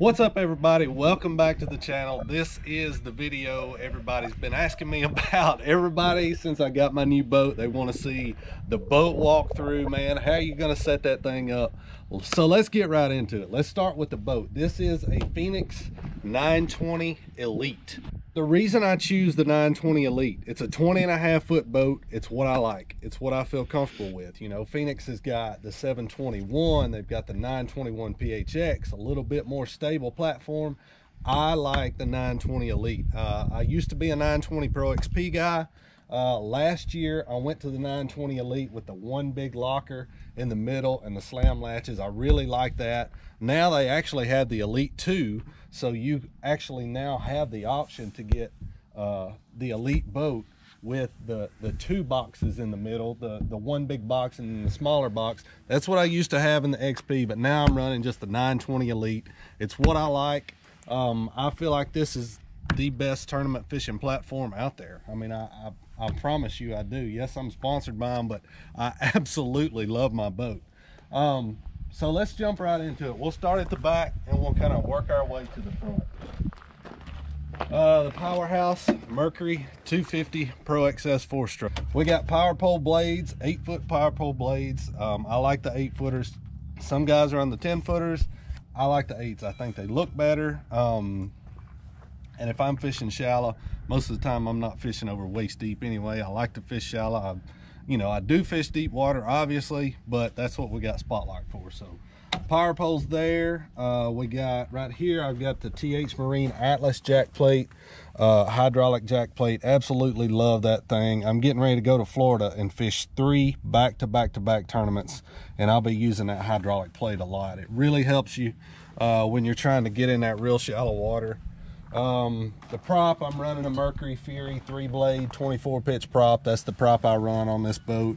What's up, everybody? Welcome back to the channel. This is the video everybody's been asking me about. Everybody, since I got my new boat, they want to see the boat walkthrough, man. How are you going to set that thing up? So let's get right into it. Let's start with the boat. This is a Phoenix 920 Elite. The reason I choose the 920 Elite, it's a 20.5 foot boat. It's what I like. It's what I feel comfortable with. You know, Phoenix has got the 721. They've got the 921 PHX, a little bit more stable platform. I like the 920 Elite. I used to be a 920 Pro XP guy. Last year, I went to the 920 Elite with the one big locker in the middle and the slam latches. I really like that. Now they actually have the Elite 2, so you actually now have the option to get the Elite boat with the two boxes in the middle, the one big box and the smaller box. That's what I used to have in the XP, but now I'm running just the 920 Elite. It's what I like. I feel like this is the best tournament fishing platform out there. I mean, I promise you I do. Yes, I'm sponsored by them, but I absolutely love my boat. So let's jump right into it. We'll start at the back and we'll kind of work our way to the front. The Powerhouse Mercury 250 Pro XS 4-stroke. We got power pole blades, 8-foot power pole blades. I like the 8-footers. Some guys are on the 10-footers. I like the 8s. I think they look better. And if I'm fishing shallow, most of the time I'm not fishing over waist deep anyway. I like to fish shallow. I do fish deep water, obviously, but that's what we got Spotlight for. So power poles there. We got right here, I've got the TH Marine Atlas jack plate, hydraulic jack plate. Absolutely love that thing. I'm getting ready to go to Florida and fish 3 back-to-back tournaments, and I'll be using that hydraulic plate a lot. It really helps you when you're trying to get in that real shallow water. The prop, I'm running a Mercury Fury 3-blade 24 pitch prop. That's the prop I run on this boat.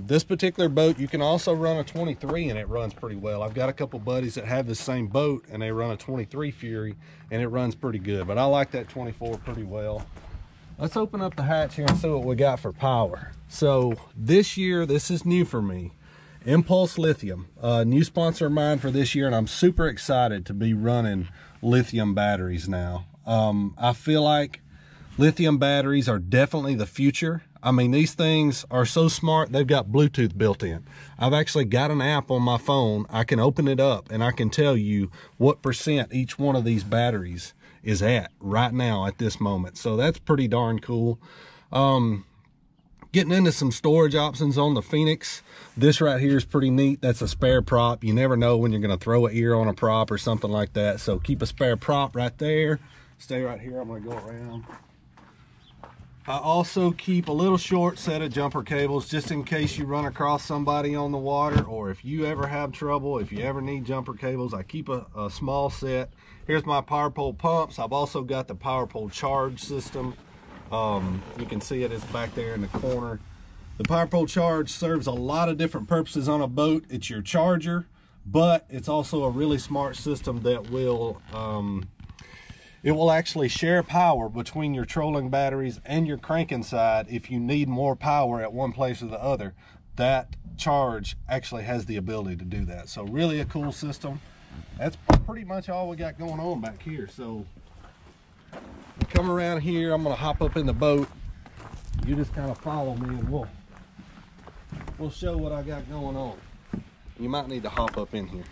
This particular boat, you can also run a 23 and it runs pretty well. I've got a couple buddies that have the same boat and they run a 23 Fury and it runs pretty good, but I like that 24 pretty well. Let's open up the hatch here and see what we got for power. So this year, this is new for me. Impulse Lithium, new sponsor of mine for this year, and I'm super excited to be running lithium batteries now. I feel like lithium batteries are definitely the future. I mean, these things are so smart, they've got Bluetooth built in. I've actually got an app on my phone. I can open it up and I can tell you what percent each one of these batteries is at right now at this moment. So that's pretty darn cool. Getting into some storage options on the Phoenix. This right here is pretty neat. That's a spare prop. You never know when you're going to throw an ear on a prop or something like that. So keep a spare prop right there. Stay right here. I'm going to go around. I also keep a little short set of jumper cables just in case you run across somebody on the water, or if you ever have trouble, if you ever need jumper cables. I keep a small set. Here's my power pole pumps. I've also got the power pole charge system. You can see it is back there in the corner. The power pole charge serves a lot of different purposes on a boat. It's your charger, but it's also a really smart system that will it will actually share power between your trolling batteries and your cranking side. If you need more power at one place or the other, that charge actually has the ability to do that. So really a cool system. That's pretty much all we got going on back here. So come around here, I'm gonna hop up in the boat. You just kind of follow me and we'll show what I got going on. You might need to hop up in here.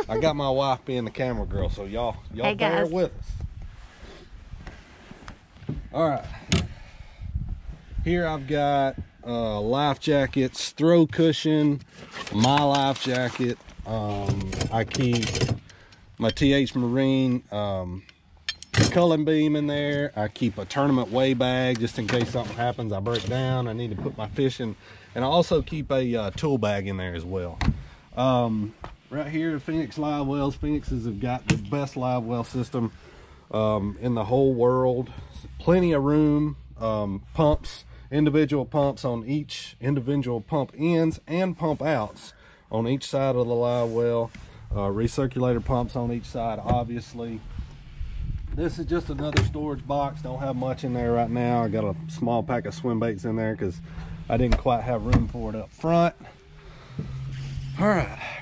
I got my wife being the camera girl, so y'all hey bear with us. All right, here I've got life jackets, throw cushion, my life jacket. I keep my TH Marine culling beam in there. I keep a tournament weigh bag just in case something happens, I break down, I need to put my fish in. And I also keep a tool bag in there as well. Right here, Phoenix live wells. Phoenixes have got the best live well system in the whole world. Plenty of room, pumps, individual pumps on each individual pump ends and pump outs on each side of the live well. Recirculator pumps on each side, obviously. This is just another storage box. Don't have much in there right now. I got a small pack of swim baits in there because I didn't quite have room for it up front. All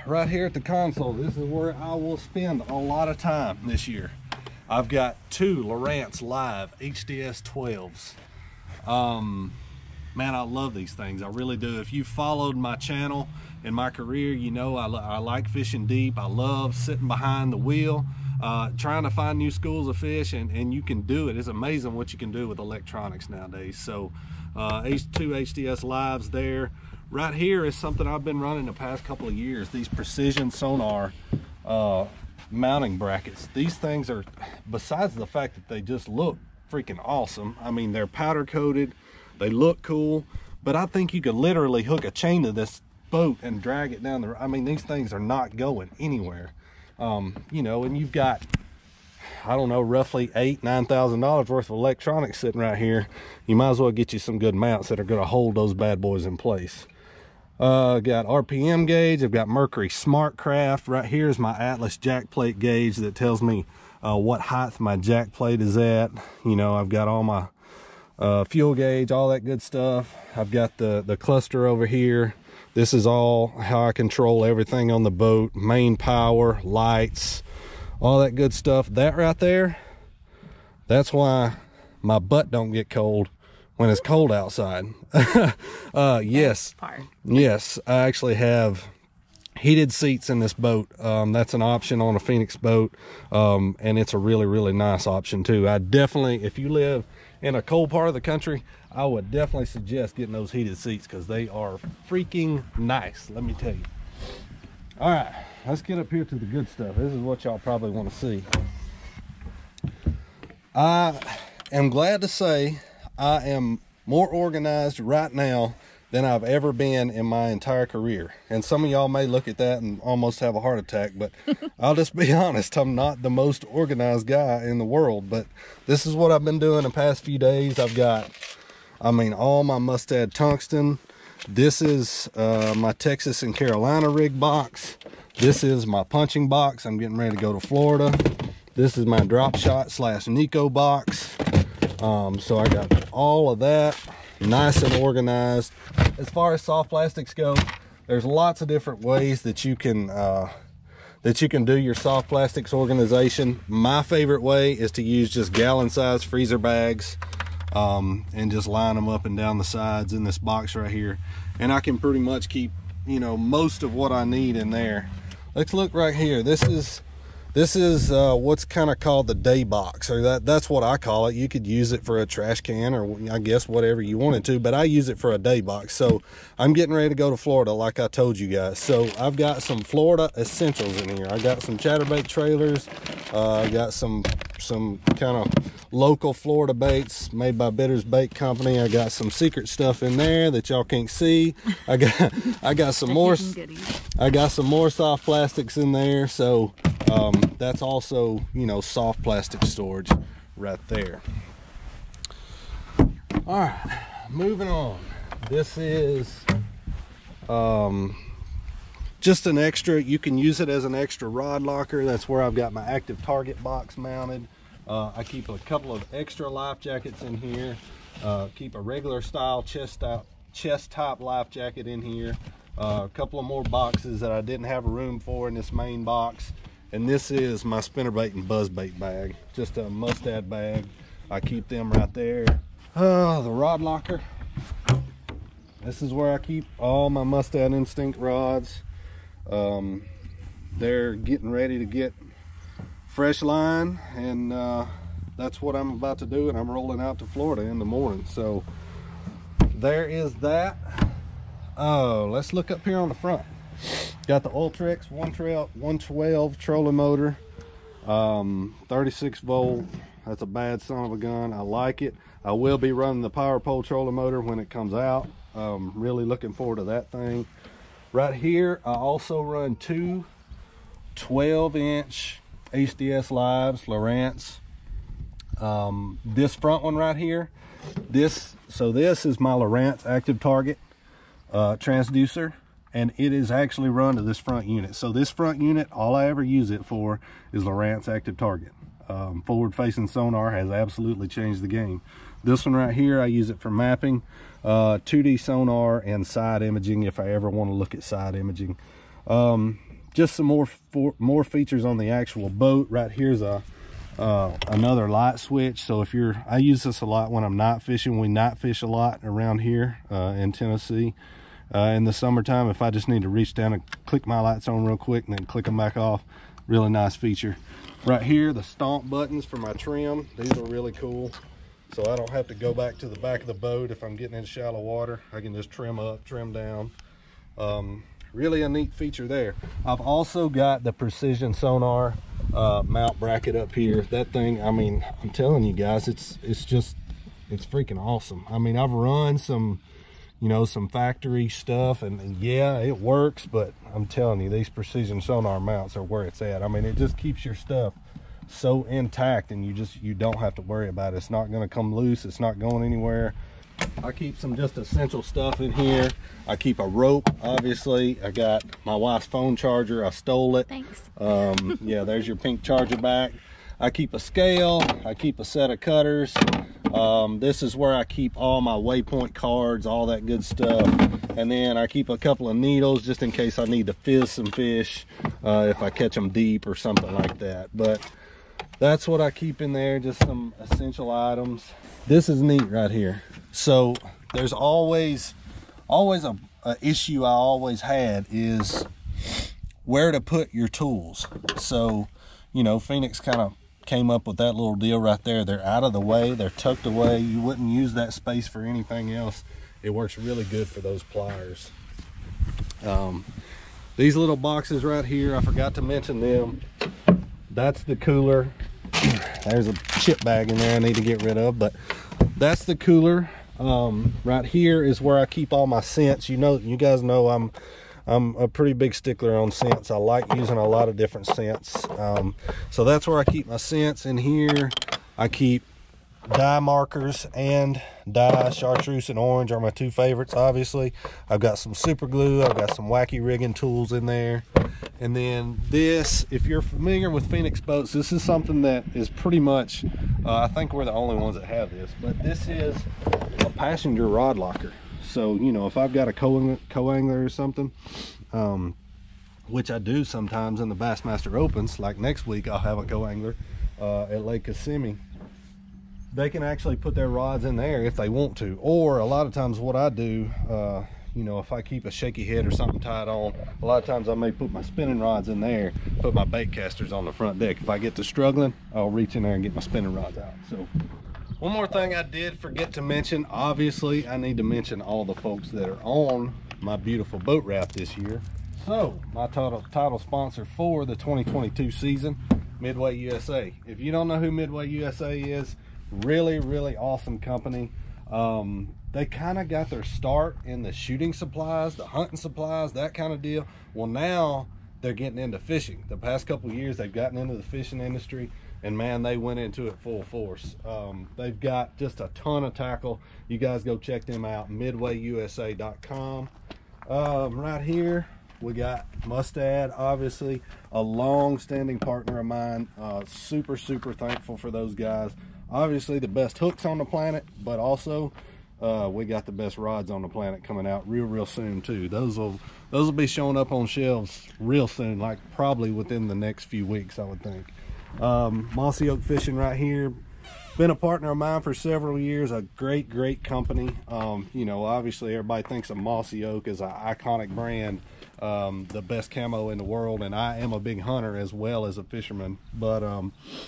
right here at the console, this is where I will spend a lot of time this year. I've got two Lowrance Live HDS 12s. Man, I love these things. I really do. If you followed my channel and my career, you know I like fishing deep. I love sitting behind the wheel, trying to find new schools of fish, and you can do it. It's amazing what you can do with electronics nowadays. So two HDS Lives there. Right here is something I've been running the past couple of years. These Precision Sonar mounting brackets. These things are, besides the fact that they just look freaking awesome, I mean, they're powder coated, they look cool, but I think you could literally hook a chain to this boat and drag it down the, I mean, these things are not going anywhere. You know, and you've got, I don't know, roughly $8,000–9,000 worth of electronics sitting right here. You might as well get you some good mounts that are going to hold those bad boys in place. Got RPM gauge. I've got Mercury SmartCraft. Right here is my Atlas jack plate gauge that tells me what height my jack plate is at. You know, I've got all my fuel gauge, all that good stuff. I've got the cluster over here. This is all how I control everything on the boat. Main power, lights, all that good stuff. That right there, that's why my butt don't get cold when it's cold outside. Yes, I actually have heated seats in this boat. That's an option on a Phoenix boat, and it's a really nice option too. I definitely, if you live in a cold part of the country, I would definitely suggest getting those heated seats because they are freaking nice, let me tell you. All right, let's get up here to the good stuff. This is what y'all probably want to see. I am glad to say I am more organized right now than I've ever been in my entire career. And some of y'all may look at that and almost have a heart attack, but I'll just be honest, I'm not the most organized guy in the world, but this is what I've been doing the past few days. I've got, I mean, all my Mustad tungsten. This is my Texas and Carolina rig box. This is my punching box. I'm getting ready to go to Florida. This is my drop shot / Nico box. So I got all of that nice and organized. As far as soft plastics go, there's lots of different ways that you can do your soft plastics organization. My favorite way is to use just gallon-sized freezer bags and just line them up and down the sides in this box right here, and I can pretty much keep, you know, most of what I need in there. Let's look right here. This is what's kind of called the day box, or that's what I call it. You could use it for a trash can, or I guess whatever you wanted to, but I use it for a day box. So I'm getting ready to go to Florida, like I told you guys. So I've got some Florida essentials in here. I got some chatterbait trailers. I got some kind of local Florida baits made by Bitters Bait Company. I got some secret stuff in there that y'all can't see. I got some more. I got some more soft plastics in there. So that's also, you know, soft plastic storage right there. All right, moving on. This is just an extra. You can use it as an extra rod locker. That's where I've got my active target box mounted. I keep a couple of extra life jackets in here. Keep a regular style chest top life jacket in here. A couple of more boxes that I didn't have room for in this main box. And this is my spinnerbait and buzzbait bag, just a Mustad bag. I keep them right there. The rod locker. This is where I keep all my Mustad Instinct rods. They're getting ready to get fresh line, and that's what I'm about to do, and I'm rolling out to Florida in the morning. So there is that. Oh, let's look up here on the front. Got the Ultrex 112 trolling motor, 36 volt. That's a bad son of a gun. I like it. I will be running the Power Pole trolling motor when it comes out. Really looking forward to that thing. Right here, I also run two 12-inch HDS Lives, Lowrance. This front one right here, this is my Lowrance active target transducer, and it is actually run to this front unit. So this front unit, all I ever use it for is Lowrance active target. Forward facing sonar has absolutely changed the game. This one right here, I use it for mapping, 2D sonar and side imaging if I ever want to look at side imaging. Just some more features on the actual boat. Right here's another light switch. So if I use this a lot when I'm night fishing. We night fish a lot around here in Tennessee in the summertime. If I just need to reach down and click my lights on real quick and then click them back off, really nice feature. Right here, the stomp buttons for my trim. These are really cool, so I don't have to go back to the back of the boat if I'm getting in shallow water. I can just trim up, trim down. Really a neat feature there. I've also got the precision sonar mount bracket up here. That thing, I mean, I'm telling you guys, it's freaking awesome. I mean, I've run some, you know, some factory stuff, and yeah, it works, but I'm telling you, these precision sonar mounts are where it's at. I mean, it just keeps your stuff so intact, and you don't have to worry about it. It's not going to come loose. It's not going anywhere. I keep some just essential stuff in here. I keep a rope, obviously. I got my wife's phone charger. I stole it. Thanks. Yeah, there's your pink charger back. I keep a scale. I keep a set of cutters. This is where I keep all my waypoint cards, all that good stuff. And then I keep a couple of needles just in case I need to fizz some fish if I catch them deep or something like that. But that's what I keep in there, just some essential items. This is neat right here. So there's always a issue I always had is where to put your tools. So, you know, Phoenix kind of came up with that little deal right there. They're out of the way, they're tucked away. You wouldn't use that space for anything else. It works really good for those pliers. These little boxes right here, I forgot to mention them. That's the cooler. There's a chip bag in there I need to get rid of, but that's the cooler. Right here is where I keep all my scents. You guys know I'm a pretty big stickler on scents. I like using a lot of different scents. So that's where I keep my scents. In here I keep dye markers and dye. Chartreuse and orange are my two favorites, obviously. I've got some super glue. I've got some wacky rigging tools in there. And then this, if you're familiar with Phoenix boats, this is something that is pretty much, I think we're the only ones that have this, but this is a passenger rod locker. So, you know, if I've got a co-angler or something, which I do sometimes in the Bassmaster Opens, like next week I'll have a co-angler at Lake Kissimmee, they can actually put their rods in there if they want to. Or a lot of times what I do, you know, if I keep a shaky head or something tied on, a lot of times I may put my spinning rods in there, put my bait casters on the front deck. If I get to struggling, I'll reach in there and get my spinning rods out. So one more thing I did forget to mention, obviously I need to mention all the folks that are on my beautiful boat raft this year. So my title sponsor for the 2022 season, Midway USA. If you don't know who Midway USA is, really awesome company. They kind of got their start in the shooting supplies, the hunting supplies, that kind of deal. Well, now they're getting into fishing. The past couple of years they've gotten into the fishing industry, and man, they went into it full force. They've got just a ton of tackle. You guys go check them out, midwayusa.com. Right here we got Mustad, obviously a long-standing partner of mine. Super thankful for those guys. Obviously the best hooks on the planet, but also we got the best rods on the planet coming out real soon too. Those will be showing up on shelves real soon, like probably within the next few weeks, I would think. Mossy Oak Fishing right here, been a partner of mine for several years. A great company. You know, obviously everybody thinks of Mossy Oak as an iconic brand, the best camo in the world, and I am a big hunter as well as a fisherman. But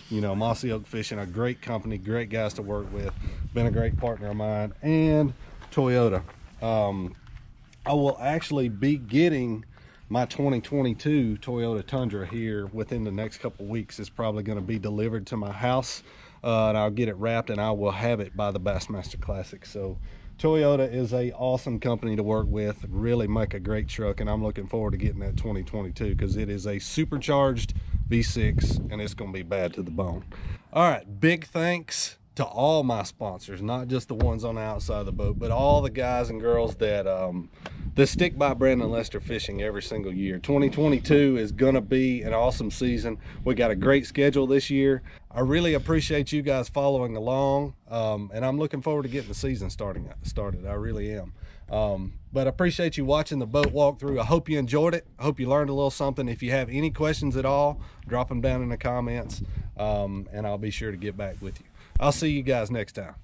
you know, Mossy Oak Fishing, a great company, great guys to work with, been a great partner of mine. And Toyota, I will actually be getting my 2022 Toyota Tundra here within the next couple weeks. It's probably going to be delivered to my house, and I'll get it wrapped and I will have it by the Bassmaster Classic. So Toyota is a awesome company to work with, really make a great truck, and I'm looking forward to getting that 2022 because it is a supercharged V6 and it's going to be bad to the bone. All right, big thanks to all my sponsors, not just the ones on the outside of the boat, but all the guys and girls that stick by Brandon Lester Fishing every single year. 2022 is gonna be an awesome season. We got a great schedule this year. I really appreciate you guys following along, and I'm looking forward to getting the season started. I really am. But I appreciate you watching the boat walkthrough. I hope you enjoyed it. I hope you learned a little something. If you have any questions at all, drop them down in the comments, and I'll be sure to get back with you. I'll see you guys next time.